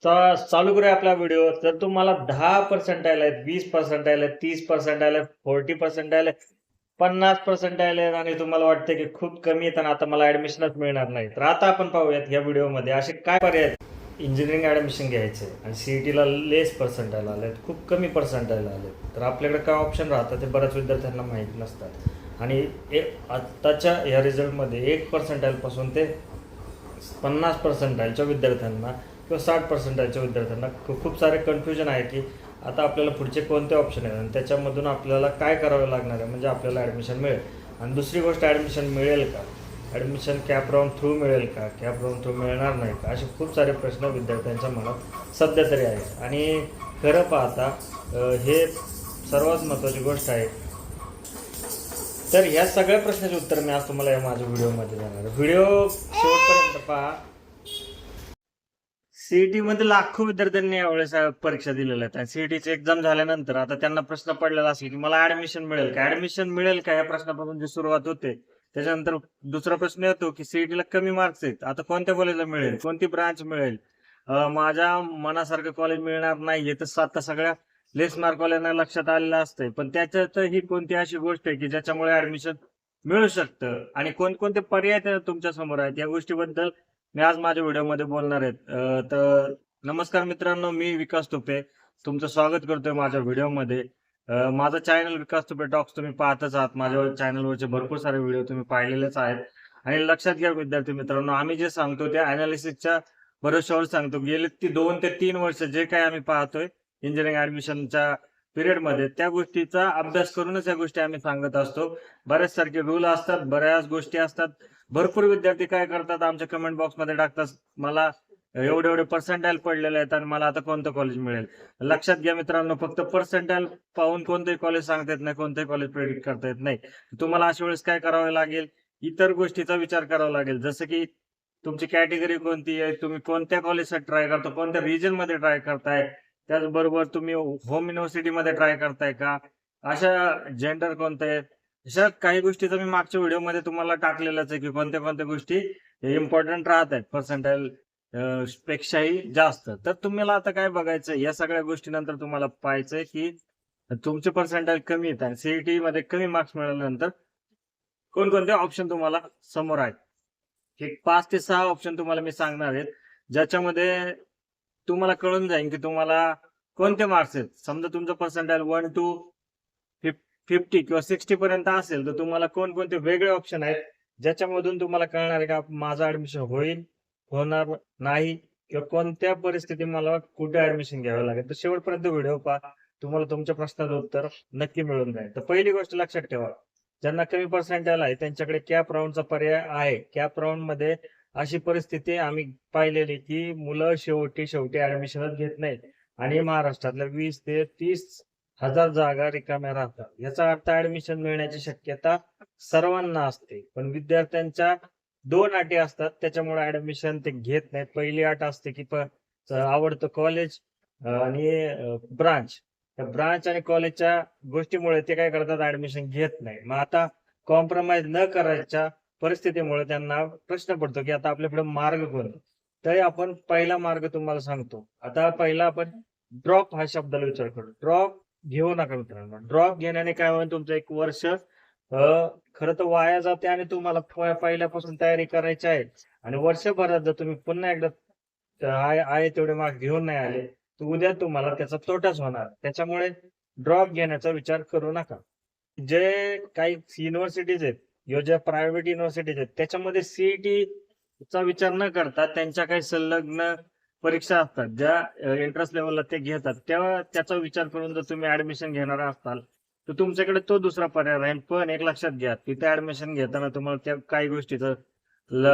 चालू करूया आपला व्हिडिओ. तर तुम्हाला 10% आहेत, 20% आहेत, 30% आहेत, 40% आहेत, 50% आहेत आणि तुम्हाला वाटतं की खूप कमी आहेत आणि आता मला ऍडमिशनच मिळणार नाही. तर आता आपण पाहूयात या व्हिडिओमध्ये असे काय पर्याय आहेत. इंजिनिअरिंग ऍडमिशन घ्यायचे आणि सीईटीला लेस पर्सेंटाईल आलेत, खूप कमी पर्सेंटाईल आलेत. तर आपल्याकडे काय ऑप्शन राहतात ते बऱ्याच विद्यार्थ्यांना माहीत नसतात आणि आत्ताच्या या रिझल्टमध्ये 1% पासून ते 50% विद्यार्थ्यांना किंवा 60% विद्यार्थ्यांना खूप सारे कन्फ्युजन आहे की आता आपल्याला पुढचे कोणते ऑप्शन आहेत आणि त्याच्यामधून आपल्याला काय करावं लागणार आहे म्हणजे आपल्याला ॲडमिशन मिळेल. आणि दुसरी गोष्ट, ॲडमिशन मिळेल का, ॲडमिशन कॅप राऊंड थ्रू मिळेल का, कॅप राऊंड थ्रू मिळणार नाही का, असे खूप सारे प्रश्न विद्यार्थ्यांच्या मनात सध्या तरी आहेत. आणि खरं पाहता हे सर्वात महत्त्वाची गोष्ट आहे. तर ह्या सगळ्या प्रश्नाचे उत्तर मी आज तुम्हाला या माझ्या व्हिडिओमध्ये देणार. व्हिडिओ शेवटपर्यंत पहा. सीईटी मध्ये लाखो विद्यार्थ्यांनी यावेळेस परीक्षा दिलेल्या आहेत आणि सीईटीची एक्झाम झाल्यानंतर आता त्यांना प्रश्न पडलेला असेल की मला ऍडमिशन मिळेल का, ऍडमिशन मिळेल का, या प्रश्नापासून जी सुरुवात होते. त्याच्यानंतर दुसरा प्रश्न येतो की सीईटीला कमी मार्क्स आहेत, आता कोणत्या कॉलेजला मिळेल, कोणती ब्रांच मिळेल, माझ्या मनासारखं कॉलेज मिळणार नाहीये. तर आता सगळ्या लेस मार्कवाल्यांना लक्षात आलेलं असतंय, पण त्याच्यात ही कोणती अशी गोष्ट आहे की ज्याच्यामुळे ऍडमिशन मिळू शकतं आणि कोणकोणते पर्याय तुमच्या समोर आहेत या गोष्टीबद्दल मी आज माझ्या व्हिडिओमध्ये बोलणार आहेत. तर नमस्कार मित्रांनो, मी विकास तुपे तुमचं स्वागत करतोय माझ्या व्हिडिओमध्ये. माझं चॅनल विकास तुपे टॉक्स तुम्ही पाहतच आहात. माझ्या चॅनलवरचे भरपूर सारे व्हिडिओ तुम्ही पाहिलेलेच आहेत. आणि लक्षात घ्या विद्यार्थी मित्रांनो, आम्ही जे सांगतो त्या अनालिसिसच्या भरोश्यावर सांगतो. गेले 2 ते 3 वर्ष जे काही आम्ही पाहतोय इंजिनिअरिंग ऍडमिशनच्या पिरियडमध्ये, त्या गोष्टीचा अभ्यास करूनच या गोष्टी आम्ही सांगत असतो. बऱ्याच सारखे रूल असतात, बऱ्याच गोष्टी असतात. भरपूर विद्यार्थी काय करतात, आमच्या कमेंट बॉक्समध्ये टाकतात, मला एवढे एवढे पर्सेंटाईल पडलेले आहेत आणि मला आता कोणतं कॉलेज मिळेल. लक्षात घ्या मित्रांनो, फक्त पर्सेंटाईल पाहून कोणतंही कॉलेज सांगता येत नाही, कोणतंही कॉलेज प्रेडिक्ट करता येत नाही. तुम्हाला अशा वेळेस काय करावं लागेल, इतर गोष्टीचा विचार करावा लागेल. जसं की तुमची कॅटेगरी कोणती आहे, तुम्ही कोणत्या कॉलेजसाठी ट्राय करता, कोणत्या रिजन मध्ये ट्राय करताय, त्याचबरोबर तुम्ही होम युनिव्हर्सिटीमध्ये ट्राय करताय का, अशा जेंडर कोणतं आहे, अशा काही गोष्टीचं मी मागच्या व्हिडिओमध्ये तुम्हाला टाकलेलंच आहे की कोणत्या कोणत्या गोष्टी इम्पॉर्टंट राहत आहेत पर्सेंटाईल पेक्षाही जास्त. तर तुम्हाला आता काय बघायचं, या सगळ्या गोष्टीनंतर तुम्हाला पाहायचंय की तुमचे पर्सेंटाईल कमी आहेत आणि सीईटी मध्ये कमी मार्क्स मिळाल्यानंतर कोणकोणते ऑप्शन तुम्हाला समोर आहेत. हे 5 ते 6 ऑप्शन तुम्हाला मी सांगणार आहेत, ज्याच्यामध्ये तुम्हाला कळून जाईल की तुम्हाला कोणते मार्क्स आहेत. समजा तुमचं पर्सेंटाईल 1 to 50 किंवा 60 पर्यंत असेल, तर तुम्हाला कोणकोणते वेगळे ऑप्शन आहेत ज्याच्यामधून तुम्हाला कळणार आहे का माझं ऍडमिशन होईल, होणार नाही, किंवा कोणत्या परिस्थितीत मला कुठे ऍडमिशन घ्यावं लागेल. तर शेवटपर्यंत व्हिडिओ पहा, तुम्हाला तुमच्या प्रश्नाचं उत्तर नक्की मिळून जाईल. तर पहिली गोष्ट लक्षात ठेवा, ज्यांना कमी पर्सेंटाईल आहे त्यांच्याकडे कॅप राऊंडचा पर्याय आहे. कॅप राऊंड मध्ये अशी परिस्थिती आम्ही पाहिलेली की मुलं शेवटी ऍडमिशनच घेत नाहीत आणि महाराष्ट्रातल्या 20 ते 30,000 जागा रिकाम्या राहतात. याचा अर्थ ऍडमिशन मिळण्याची शक्यता सर्वांना असते, पण विद्यार्थ्यांच्या 2 अटी असतात, त्याच्यामुळे ऍडमिशन ते घेत नाहीत. पहिली अट असते की आवडतं कॉलेज आणि ब्रांच. त्या ब्रांच आणि कॉलेजच्या गोष्टीमुळे ते काय करतात, ऍडमिशन घेत नाही. मग आता कॉम्प्रोमाइज न करायच्या परिस्थितीमुळे त्यांना प्रश्न पडतो की आता आपल्याकडे मार्ग कोणता. तरी आपण पहिला मार्ग तुम्हाला सांगतो. आता पहिला आपण ड्रॉप हा शब्दाला विचार करू. ड्रॉप घेऊ नका मित्रांनो. ड्रॉप घेण्याने काय होईल, तुमचं 1 वर्ष खरं तर वाया जाते आणि तुम्हाला पहिल्यापासून तयारी करायची आहे आणि वर्षभरात जर तुम्ही पुन्हा एकदा आहे तेवढे मार्क्स घेऊन नाही आले, तर उद्या तुम्हाला त्याचा तोटाच होणार. त्याच्यामुळे ड्रॉप घेण्याचा विचार करू नका. जे काही युनिव्हर्सिटीज आहेत किंवा ज्या प्रायव्हेट युनिव्हर्सिटीज आहेत त्याच्यामध्ये सीईटी चा विचार न करता त्यांच्या काही संलग्न परीक्षा असतात, ज्या इंटरेस्ट लेवलला ते घेतात, तेव्हा त्याचा विचार करून जर तुम्ही ऍडमिशन घेणार असाल तर तुमच्याकडे तो दुसरा पर्याय राहील. पण एक लक्षात घ्या, तिथे ऍडमिशन घेताना तुम्हाला त्या काही गोष्टीचं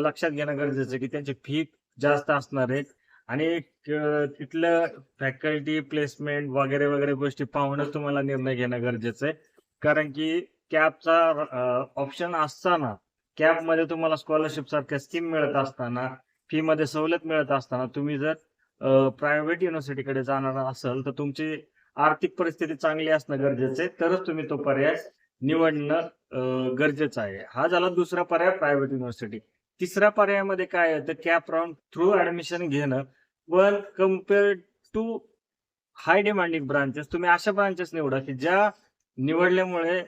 लक्षात घेणं गरजेचं आहे की त्यांची फी जास्त असणार आहे आणि तिथलं फॅकल्टी प्लेसमेंट वगैरे वगैरे गोष्टी पाहूनच तुम्हाला निर्णय घेणं गरजेचं आहे. कारण की कॅपचा ऑप्शन असताना, कॅप मध्ये तुम्हाला स्कॉलरशिप सारख्या स्कीम मिळत असताना, फी मध्ये सवलत मिळत असताना, तुम्ही जर प्रायव्हेट युनिव्हर्सिटीकडे जाणार असाल तर तुमची आर्थिक परिस्थिती चांगली असणं गरजेचं आहे, तरच तुम्ही तो पर्याय निवडणं गरजेचं आहे. हा झाला दुसरा पर्याय, प्रायव्हेट युनिव्हर्सिटी. तिसऱ्या पर्यायामध्ये काय आहे, तर कॅप राऊंड थ्रू ऍडमिशन घेणं. पण compare to high demanding branches तुम्ही अशा ब्रांचेस निवडा की ज्या निवडल्यामुळे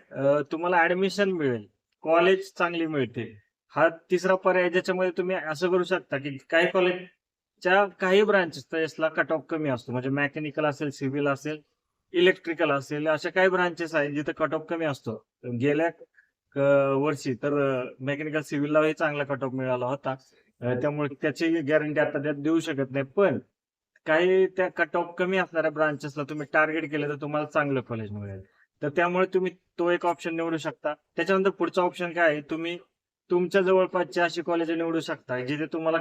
तुम्हाला ऍडमिशन मिळेल, कॉलेज चांगली मिळते. हा तिसरा पर्याय ज्याच्यामध्ये तुम्ही असं करू शकता की काही कॉलेजच्या काही ब्रांचेसला कट ऑफ कमी असतो. म्हणजे मेकॅनिकल असेल, सिव्हिल असेल, इलेक्ट्रिकल असेल, अशा काही ब्रांचेस आहेत जिथे कट ऑफ कमी असतो. गेल्या वर्षी तर मेकॅनिकल सिव्हिललाही चांगला कट ऑफ मिळाला होता. त्यामुळे त्याची गॅरंटी आता त्यात देऊ शकत नाही. पण काही त्या कट ऑफ कमी असणाऱ्या ब्रांचेसला तुम्ही टार्गेट केलं तर तुम्हाला चांगलं कॉलेज मिळेल. तर त्यामुळे तुम्ही तो एक ऑप्शन निवडू शकता. त्याच्यानंतर पुढचा ऑप्शन काय आहे, तुम्ही तुमच्या जवळपासची अशी कॉलेज निवडू शकता जिथे तुम्हाला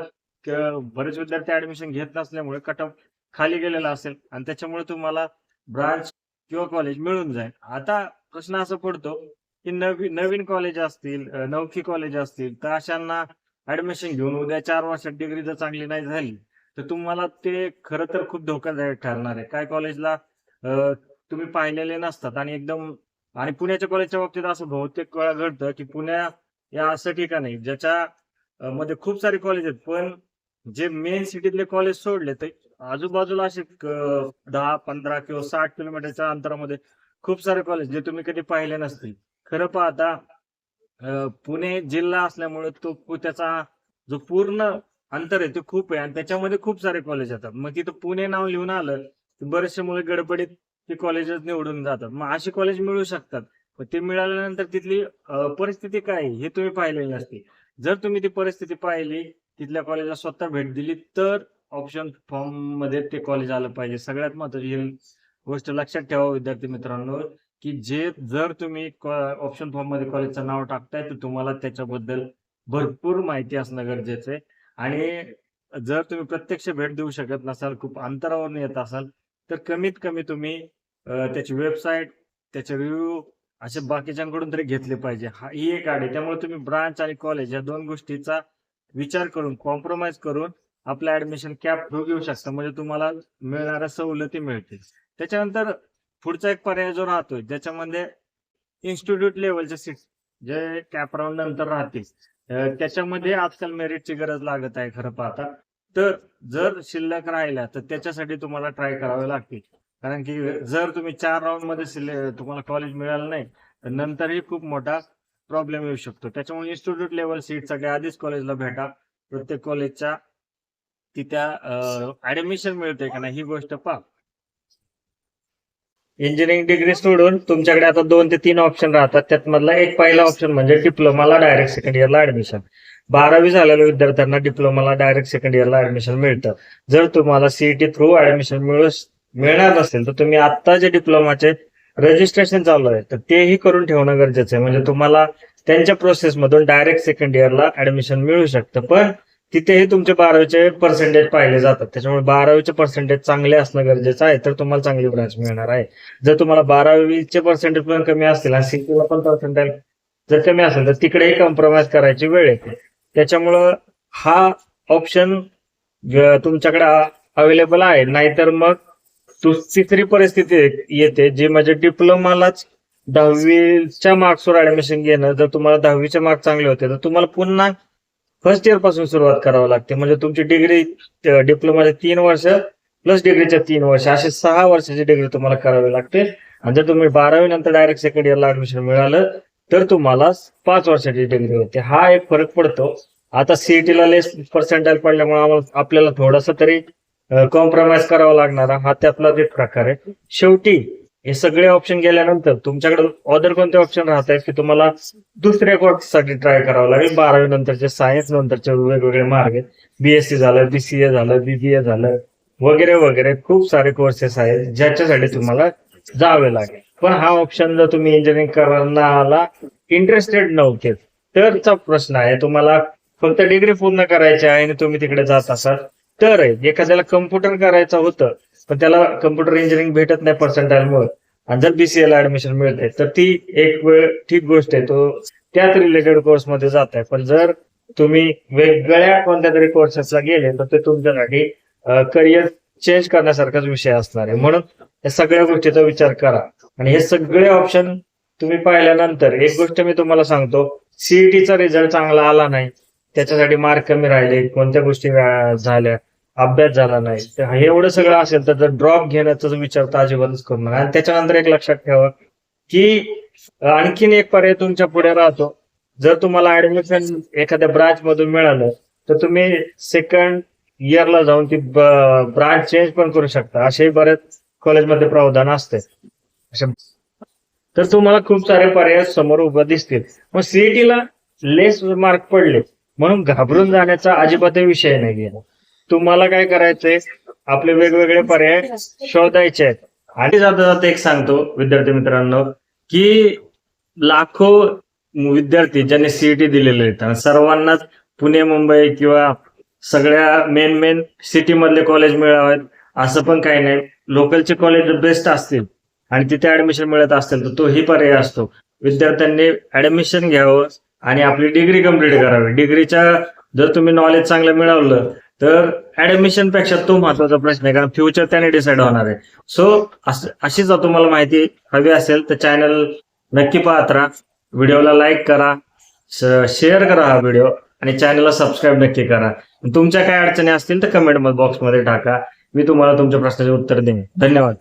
बरेच विद्यार्थी ऍडमिशन घेत नसल्यामुळे कट ऑफ खाली गेलेला असेल आणि त्याच्यामुळे तुम्हाला ब्रांच किंवा कॉलेज मिळून जाईल. आता प्रश्न असा पडतो की नवीन कॉलेज असतील, नवखी कॉलेज असतील, तर अशांना ऍडमिशन घेऊन उद्या 4 वर्षात डिग्री जर चांगली नाही झाली तर तुम्हाला ते खरं तर खूप धोकादायक ठरणार आहे. काय कॉलेजला तुम्ही पाहिलेले नसतात आणि एकदम आणि पुण्याच्या कॉलेजच्या बाबतीत असं बहुतेक वेळा घडतं की पुण्या या असं ठिकाण आहे ज्याच्या मध्ये खूप सारे कॉलेज आहेत, पण जे मेन सिटीतले कॉलेज सोडले तर आजूबाजूला असे 10-15 किंवा 60 किलोमीटरच्या अंतरामध्ये खूप सारे कॉलेज जे तुम्ही कधी पाहिले नसतील. खरं पाहता पुणे जिल्हा असल्यामुळे त्याचा जो पूर्ण अंतर आहे ते खूप आहे आणि त्याच्यामध्ये खूप सारे कॉलेज येतात. मग तिथं पुणे नाव लिहून आलं की बरेचसे मुले गडबडीत ते कॉलेजेस निवडून जातात. मग अशी कॉलेज मिळू शकतात. पण ते मिळाल्यानंतर तिथली परिस्थिती काय आहे हे तुम्ही पाहिलेली नसते. जर तुम्ही ती परिस्थिती पाहिली, तिथल्या कॉलेजला स्वतः भेट दिली, तर ऑप्शन फॉर्म मध्ये ते कॉलेज आलं पाहिजे. सगळ्यात महत्त्वाची ही गोष्ट लक्षात ठेवा विद्यार्थी मित्रांनो, की जर तुम्ही ऑप्शन फॉर्म मध्ये कॉलेजचं नाव टाकताय तर तुम्हाला त्याच्याबद्दल भरपूर माहिती असणं गरजेचं आहे. आणि जर तुम्ही प्रत्यक्ष भेट देऊ शकत नसाल, खूप अंतरावरून येत असाल, तर कमीत कमी तुम्ही त्याची वेबसाईट, त्याचे रिव्ह्यू असे बाकीच्यांकडून तरी घेतले पाहिजे. ही एक अट आहे. त्यामुळे तुम्ही ब्रांच आणि कॉलेज या दोन गोष्टीचा विचार करून, कॉम्प्रोमाइज करून आपलं ऍडमिशन कॅप थ्रू घेऊ शकता. म्हणजे तुम्हाला मिळणाऱ्या सवलती मिळतील. त्याच्यानंतर पुढचा एक पर्याय जो राहतोय ज्याच्यामध्ये इन्स्टिट्यूट लेवलचे सीट जे कॅप राऊंड नंतर राहतील, त्याच्यामध्ये आजकाल मेरिटची गरज लागत आहे खरं पाहता. तर जर शिल्लक राहिल्या तर त्याच्यासाठी तुम्हाला ट्राय करावे लागतील. कारण की जर तुम्ही 4 राऊंड मध्ये तुम्हाला कॉलेज मिळालं नाही तर नंतरही खूप मोठा प्रॉब्लेम येऊ शकतो. त्याच्यामुळे इन्स्टिट्यूट लेवल सीटसाठी आधीच कॉलेजला भेटा. प्रत्येक कॉलेजच्या तिथं ऍडमिशन मिळते का नाही ही गोष्ट पहा. इंजिनिअरिंग डिग्री सोडून तुमच्याकडे आता 2 ते 3 ऑप्शन राहतात. त्यात मधला एक पहिला ऑप्शन म्हणजे डिप्लोमाला डायरेक्ट सेकंड इयरला ऍडमिशन. 12वी झालेल्या विद्यार्थ्यांना डिप्लोमाला डायरेक्ट सेकंड इयरला ऍडमिशन मिळतं. जर तुम्हाला सीईटी थ्रू ऍडमिशन मिळणार नसेल तर तुम्ही आता जे डिप्लोमाचे रजिस्ट्रेशन चालू आहे तर तेही करून ठेवणं गरजेचं आहे. म्हणजे तुम्हाला त्यांच्या प्रोसेसमधून डायरेक्ट सेकंड इयरला ऍडमिशन मिळू शकतं. पण तिथेही तुमचे 12वीचे पर्सेंटेज पाहिले जातात. त्याच्यामुळे 12वीचे पर्सेंटेज चांगले असणं गरजेचं आहे तर तुम्हाला चांगली ब्रांच मिळणार आहे. जर तुम्हाला 12वीचे पर्सेंटेज पण कमी असतील आणि सीईटीला पण पर्सेंटेज जर कमी असेल तर तिकडेही कॉम्प्रोमाइज करायची वेळ येते. त्याच्यामुळं हा ऑप्शन तुमच्याकडे अवेलेबल आहे. नाहीतर मग तिसरी परिस्थिती येते जी म्हणजे डिप्लोमालाच 10वीच्या मार्क्सवर ऍडमिशन घेणं. जर तुम्हाला 10वीचे मार्क चांगले होते तर तुम्हाला पुन्हा फर्स्ट इयर पासून सुरुवात करावी लागते. म्हणजे तुमची डिग्री डिप्लोमाचे 3 वर्ष प्लस डिग्रीच्या 3 वर्ष असे 6 वर्षाची डिग्री तुम्हाला करावी लागते. आणि जर तुम्ही 12वी नंतर डायरेक्ट सेकंड इयरला ऍडमिशन मिळालं तर तुम्हाला 5 वर्षाची डिग्री होते. हा एक फरक पडतो. आता सीईटीला लेस पर्सेंटाईल पडल्यामुळे आपल्याला थोडासा तरी कॉम्प्रोमाइज करावा लागणार हा त्यातलाच एक प्रकार आहे. शेवटी हे सगळे ऑप्शन गेल्यानंतर तुमच्याकडे अदर कोणते ऑप्शन राहत आहेत की तुम्हाला दुसऱ्या कोर्ससाठी ट्राय करावं लागेल. 12वी नंतरचे सायन्स नंतरचे वेगवेगळे मार्ग आहेत. बीएससी झालं, बीसीए झालं, बीबीए झालं वगैरे वगैरे खूप सारे कोर्सेस आहेत ज्याच्यासाठी तुम्हाला जावे लागेल. पण हा ऑप्शन जर तुम्ही इंजिनिअरिंग करण्याला इंटरेस्टेड नव्हते तरचा प्रश्न आहे. तुम्हाला फक्त डिग्री पूर्ण करायची आहे आणि तुम्ही तिकडे जात असाल तर एखाद्याला कम्प्युटर करायचं होतं पण त्याला कम्प्युटर इंजिनिअरिंग भेटत नाही पर्सेंटाईलमुळे आणि जर बीसीए ला ऍडमिशन मिळते तर ती एक वेळ ठीक गोष्ट आहे. तो त्याच रिलेटेड कोर्समध्ये जात आहे. पण जर तुम्ही वेगळ्या कोणत्या तरी कोर्सेसला गेले तर ते तुमच्यासाठी करिअर चेंज करण्यासारखाच विषय असणार आहे. म्हणून या सगळ्या गोष्टीचा विचार करा. आणि हे सगळे ऑप्शन तुम्ही पाहिल्यानंतर एक गोष्ट मी तुम्हाला सांगतो, सीईटीचा रिझल्ट चांगला आला नाही, त्याच्यासाठी मार्क कमी राहिले, कोणत्या गोष्टी झाल्या अभ्यास झाला नाही तर हे एवढं सगळं असेल तर ड्रॉप घेण्याचा विचार तर अजिबातच करू नका. आणि त्याच्यानंतर एक लक्षात ठेवा की आणखीन एक पर्याय तुमच्या पुढे राहतो. जर तुम्हाला ऍडमिशन एखाद्या ब्रांच मधून मिळालं तर तुम्ही सेकंड इयरला जाऊन ती ब्रांच चेंज पण करू शकता. असेही बरेच कॉलेजमध्ये प्रावधान असते. तर तुम्हाला खूप सारे पर्याय समोर उभे दिसतील. मग सीईटीला लेस मार्क पडले म्हणून घाबरून जाण्याचा अजिबात विषय नाहीये. तुम्हाला काय करायचंय, आपले वेगवेगळे पर्याय शोधायचे आहेत. आणि जाता जाता एक सांगतो विद्यार्थी मित्रांनो की लाखो विद्यार्थी ज्यांनी सीईटी दिलेले आहेत सर्वांनाच पुणे मुंबई किंवा सगळ्या मेन सिटी मधले कॉलेज मिळावेत असं पण काही नाही. लोकलचे कॉलेज बेस्ट असतील आणि तिथे ऍडमिशन मिळत असेल तर तोही पर्याय असतो. विद्यार्थ्यांनी ऍडमिशन घ्यावं आणि आपली डिग्री कंप्लीट करावी. डिग्रीच्या जर तुम्ही नॉलेज चांगलं मिळवलं तर ऍडमिशन पेक्षा तो महत्वाचा प्रश्न आहे, कारण फ्युचर त्याने डिसाईड होणार आहे. सो अशीच जर तुम्हाला माहिती हवी असेल तर चॅनल नक्की पाहत राहा. व्हिडिओला लाईक करा, शेअर करा हा व्हिडिओ आणि चॅनलला सबस्क्राईब नक्की करा. तुमच्या काय अडचणी असतील तर कमेंट बॉक्समध्ये टाका. मी तुम्हाला तुमच्या प्रश्नाचे उत्तर देईन. धन्यवाद.